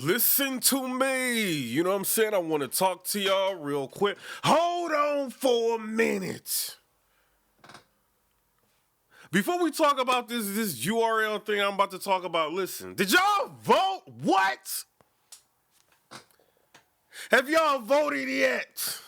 Listen to me. You know what I'm saying? I want to talk to y'all real quick. Hold on for a minute. Before we talk about this URL thing I'm about to talk about, listen. Did y'all vote? What? Have y'all voted yet?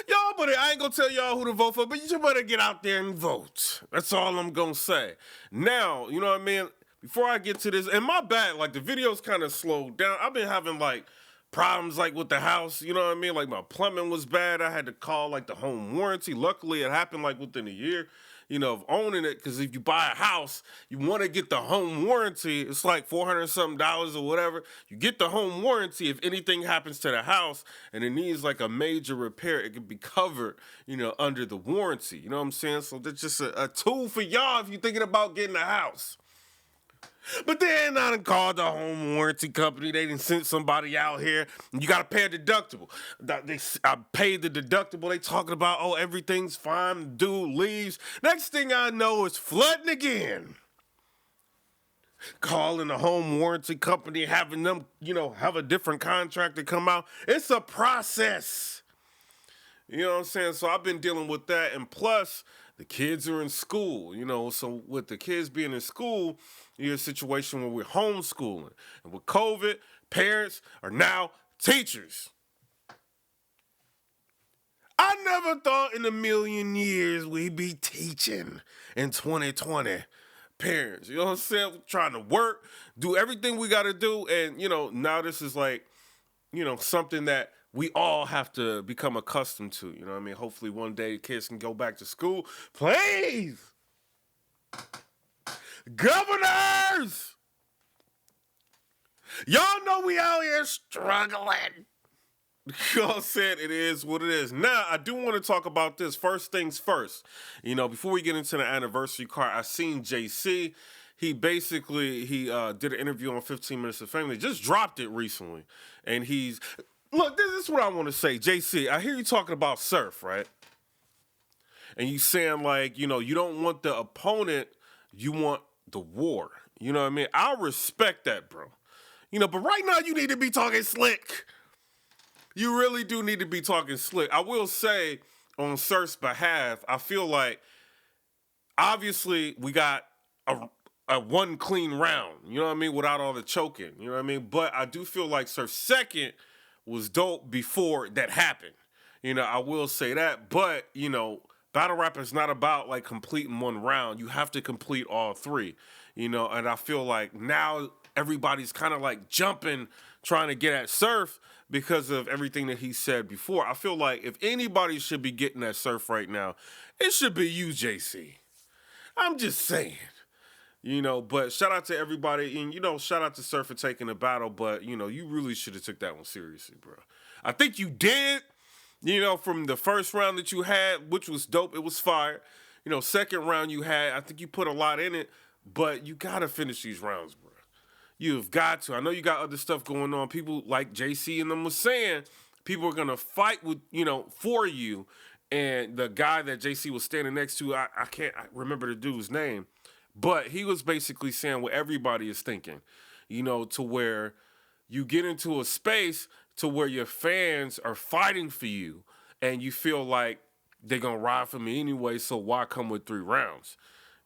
Y'all better, I ain't gonna tell y'all who to vote for, but you better get out there and vote. That's all I'm gonna say. Now, you know what I mean? Before I get to this, and my bad, like the video's kind of slowed down. I've been having like problems like with the house, you know what I mean? Like my plumbing was bad. I had to call like the home warranty. Luckily it happened like within a year, you know, of owning it. Cause if you buy a house, you want to get the home warranty. It's like $400 something or whatever. You get the home warranty. If anything happens to the house and it needs like a major repair, it can be covered, you know, under the warranty. You know what I'm saying? So that's just a tool for y'all if you're thinking about getting a house. But then I done called the home warranty company. They done sent somebody out here. You got to pay a deductible. I paid the deductible. They talking about, oh, everything's fine. Dude leaves. Next thing I know, it's flooding again. Calling the home warranty company, having them, you know, have a different contractor come out. It's a process. You know what I'm saying? So I've been dealing with that. And plus, the kids are in school, you know, so with the kids being in school, you're in a situation where we're homeschooling. And with COVID, parents are now teachers. I never thought in a million years we'd be teaching in 2020. Parents, you know what I'm saying? We're trying to work, do everything we got to do. And, you know, now this is like, you know, something that we all have to become accustomed to. You know what I mean? Hopefully one day kids can go back to school. Please! Governors! Y'all know we out here struggling. You know what I'm saying? It is what it is. Now, I do want to talk about this. First things first. You know, before we get into the anniversary card, I seen JC. He did an interview on 15 Minutes of Fame. They just dropped it recently. And look, this is what I want to say. JC, I hear you talking about surf, right? And you saying like, you know, you don't want the opponent, you want the war. You know what I mean? I respect that, bro. You know, but right now you need to be talking slick. You really do need to be talking slick. I will say, on Surf's behalf, I feel like, obviously, we got a one clean round, you know what I mean, without all the choking, you know what I mean? But I do feel like Surf's second was dope before that happened. You know, I will say that. But, you know, battle rap is not about, like, completing one round. You have to complete all three, you know? And I feel like now everybody's kind of, like, jumping, trying to get at Surf, because of everything that he said before. I feel like if anybody should be getting at Surf right now, it should be you, JC. I'm just saying. You know, but shout out to everybody. And, you know, shout out to Surf for taking the battle. But, you know, you really should have took that one seriously, bro. I think you did, you know, from the first round that you had, which was dope. It was fire. You know, second round you had, I think you put a lot in it. But you got to finish these rounds, bro. You've got to. I know you got other stuff going on. People like JC and them was saying, people are going to fight with, you know, for you. And the guy that JC was standing next to, I can't remember the dude's name. But he was basically saying what everybody is thinking, you know, to where you get into a space to where your fans are fighting for you and you feel like they're going to ride for me anyway, so why come with 3 rounds?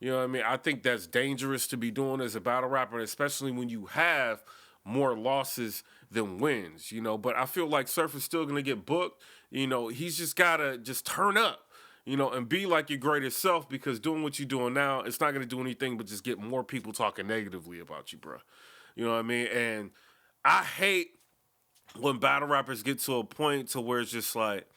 You know what I mean? I think that's dangerous to be doing as a battle rapper, especially when you have more losses than wins, you know. But I feel like Surf is still going to get booked. You know, he's just got to just turn up, you know, and be like your greatest self, because doing what you're doing now, it's not going to do anything but just get more people talking negatively about you, bro. You know what I mean? And I hate when battle rappers get to a point to where it's just like,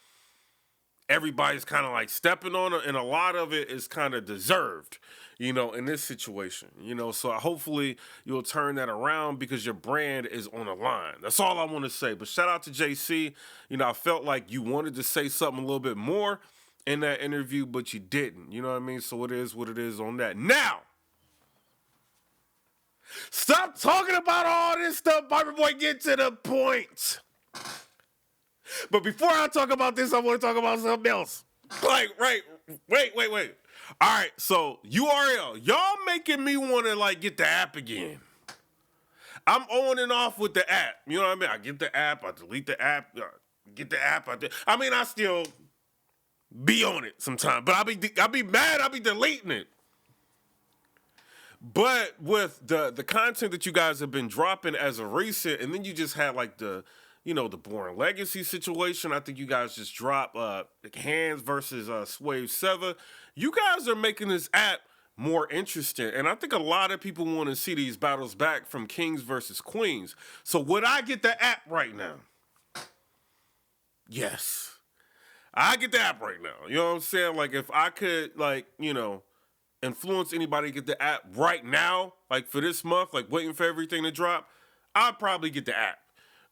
everybody's kind of like stepping on it, and a lot of it is kind of deserved, you know, in this situation, you know. So hopefully you'll turn that around because your brand is on the line. That's all I want to say. But shout out to JC. You know, I felt like you wanted to say something a little bit more in that interview, but you didn't. You know what I mean? So it is what it is on that. Now, stop talking about all this stuff, PIPERBOY. Get to the point. But before I talk about this, I want to talk about something else. Like, wait. All right, so URL, y'all making me want to, like, get the app again. I'm on and off with the app. You know what I mean? I get the app, I delete the app, get the app. I mean, I still be on it sometimes, but I'll be mad. I'll be deleting it. But with the content that you guys have been dropping as of recent, and then you just had like the Born Legacy situation. I think you guys just dropped Hands versus Swave 7. You guys are making this app more interesting, and I think a lot of people want to see these battles back from Kings versus Queens. So would I get the app right now? Yes. I get the app right now. You know what I'm saying? Like, if I could, influence anybody to get the app right now, like for this month, like waiting for everything to drop, I'd probably get the app.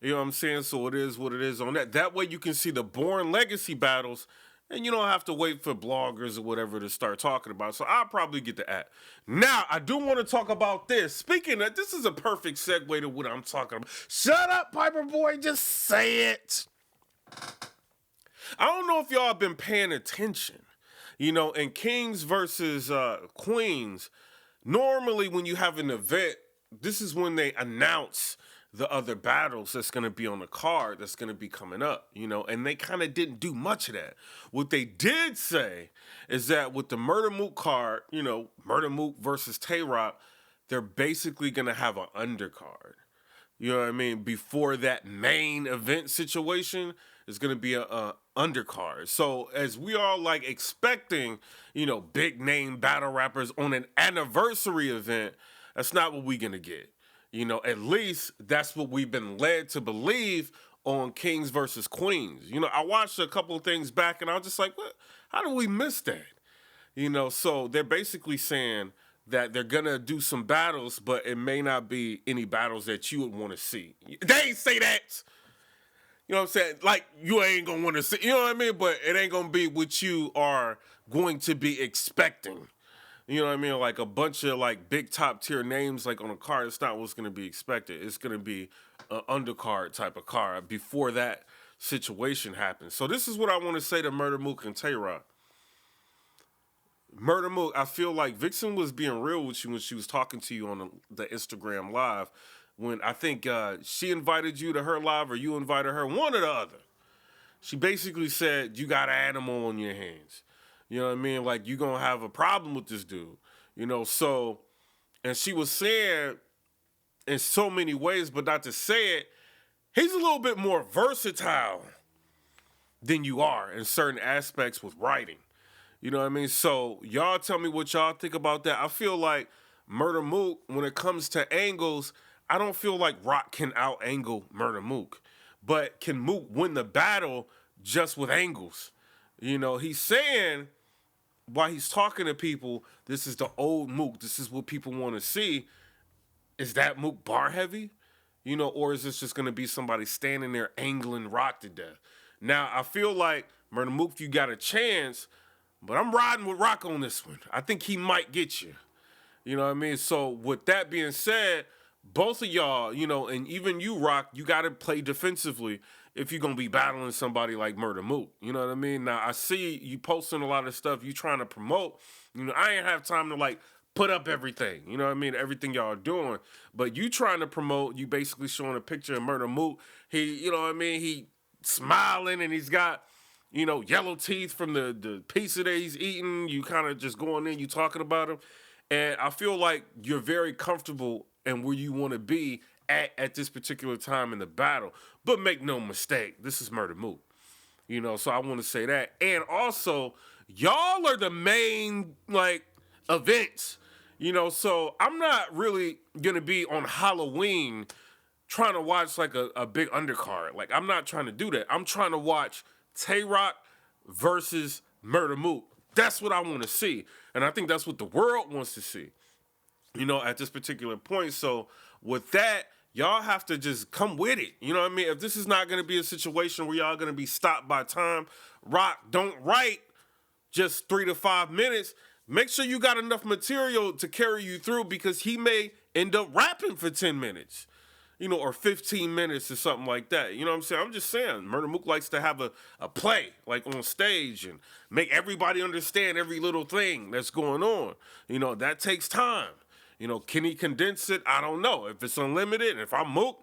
You know what I'm saying? So it is what it is on that. That way you can see the Born Legacy battles, and you don't have to wait for bloggers or whatever to start talking about. So I'll probably get the app. Now, I do want to talk about this. Speaking of, this is a perfect segue to what I'm talking about. Shut up, PIPERBOY. Just say it. I don't know if y'all have been paying attention. In Kings versus Queens, normally when you have an event, this is when they announce the other battles that's going to be on the card that's going to be coming up, and they kind of didn't do much of that. What they did say is that with the Murder Mook card, Murder Mook versus Tay-Rock, they're basically going to have an undercard. You know what I mean? Before that main event situation, is going to be a undercard. So as we are expecting, big name battle rappers on an anniversary event, that's not what we're going to get. At least that's what we've been led to believe on Kings versus Queens. I watched a couple of things back and I was just like, what? How did we miss that? So they're basically saying that they're going to do some battles, but it may not be any battles that you would want to see. They ain't say that. You know what I'm saying? Like, you ain't going to want to see, you know what I mean? But it ain't going to be what you are going to be expecting. You know what I mean? Like a bunch of big top tier names on a card. It's not what's going to be expected. It's going to be an undercard type of card before that situation happens. So this is what I want to say to Murder Mook and Tay-Rock. Murder Mook, I feel like Vixen was being real with you when she was talking to you on the Instagram live. When I think she invited you to her live or you invited her, one or the other. She basically said, you got an animal on your hands. You know what I mean? Like, you're going to have a problem with this dude. So, and she was saying in so many ways, but not to say it, he's a little bit more versatile than you are in certain aspects with writing. You know what I mean? So, y'all tell me what y'all think about that. I feel like Murder Mook, when it comes to angles, I don't feel like Rock can out-angle Murder Mook. But can Mook win the battle just with angles? He's saying, while he's talking to people, this is the old Mook. This is what people want to see. Is that Mook bar heavy? Or is this just going to be somebody standing there angling Rock to death? Now, I feel like Murder Mook, you got a chance, but I'm riding with Rock on this one. I think he might get you. You know what I mean? So with that being said, both of y'all, and even you, Rock, you got to play defensively if you're going to be battling somebody like Murder Mook. You know what I mean? Now, I see you posting a lot of stuff you trying to promote. I ain't have time to, put up everything. You know what I mean? Everything y'all are doing. But you trying to promote, you basically showing a picture of Murder Mook. He, you know what I mean? He smiling and he's got, yellow teeth from the pizza that he's eating. You kind of just going in, you talking about him. And I feel like you're very comfortable and where you want to be at this particular time in the battle. But make no mistake, this is Murder Mook. So I want to say that. And also, y'all are the main, events. So I'm not really going to be on Halloween trying to watch, a big undercard. I'm not trying to do that. I'm trying to watch Tay-Rock versus Murder Mook. That's what I want to see. And I think that's what the world wants to see. At this particular point. So with that, y'all have to just come with it. You know what I mean? If this is not going to be a situation where y'all going to be stopped by time, Rock, don't write just 3 to 5 minutes. Make sure you got enough material to carry you through because he may end up rapping for 10 minutes, or 15 minutes or something like that. You know what I'm saying? I'm just saying, Murder Mook likes to have a play, on stage and make everybody understand every little thing that's going on. That takes time. Can he condense it? I don't know. If it's unlimited, and if I'm Mook,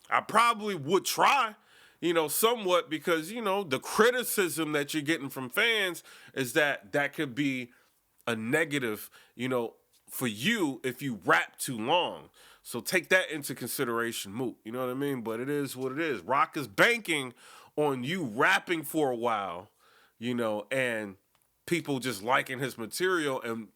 I probably would try, somewhat, because, the criticism that you're getting from fans is that could be a negative, for you if you rap too long. So take that into consideration, Mook. You know what I mean? But it is what it is. Rock is banking on you rapping for a while, and people just liking his material and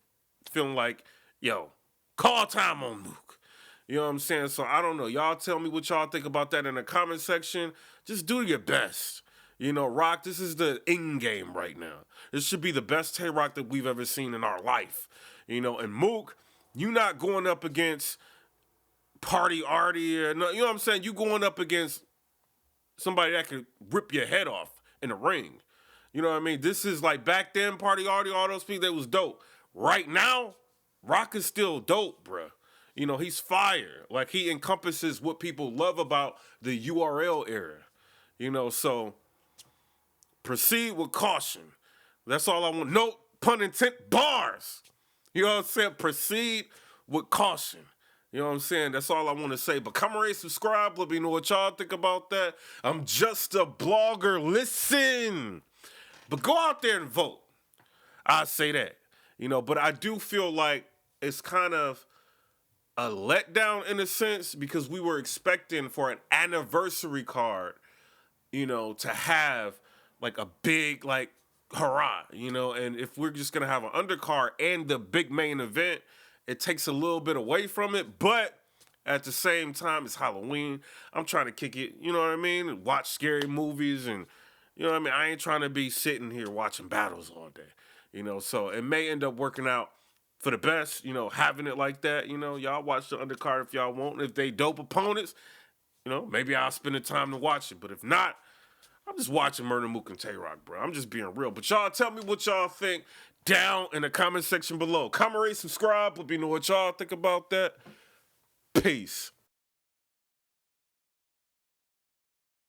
feeling like, yo, call time on Mook. You know what I'm saying? So I don't know. Y'all tell me what y'all think about that in the comment section. Just do your best. Rock, this is the end game right now. This should be the best Tay-Rock that we've ever seen in our life. And Mook, you not going up against Party Artie or no, you know what I'm saying? You going up against somebody that could rip your head off in the ring. You know what I mean? This is like back then, Party Artie, all those people, that was dope. Right now, Rock is still dope, bruh. He's fire. Like, he encompasses what people love about the URL era. So proceed with caution. That's all I want. No pun intended, bars. You know what I'm saying? Proceed with caution. You know what I'm saying? That's all I want to say. But come rate, subscribe. Let me know what y'all think about that. I'm just a blogger. Listen. But go out there and vote. I say that. But I do feel like it's kind of a letdown in a sense, because we were expecting for an anniversary card, to have like a big, like, hurrah, and if we're just going to have an undercard and the big main event, it takes a little bit away from it. But at the same time, it's Halloween. I'm trying to kick it, you know what I mean? And watch scary movies, and, you know what I mean? I ain't trying to be sitting here watching battles all day, so it may end up working out for the best, having it like that. Y'all watch the undercard if y'all want. If they dope opponents, maybe I'll spend the time to watch it. But if not, I'm just watching Murder Mook and Tay-Rock, bro. I'm just being real. But y'all tell me what y'all think down in the comment section below. Comment, rate, subscribe. Let me know what y'all think about that. Peace.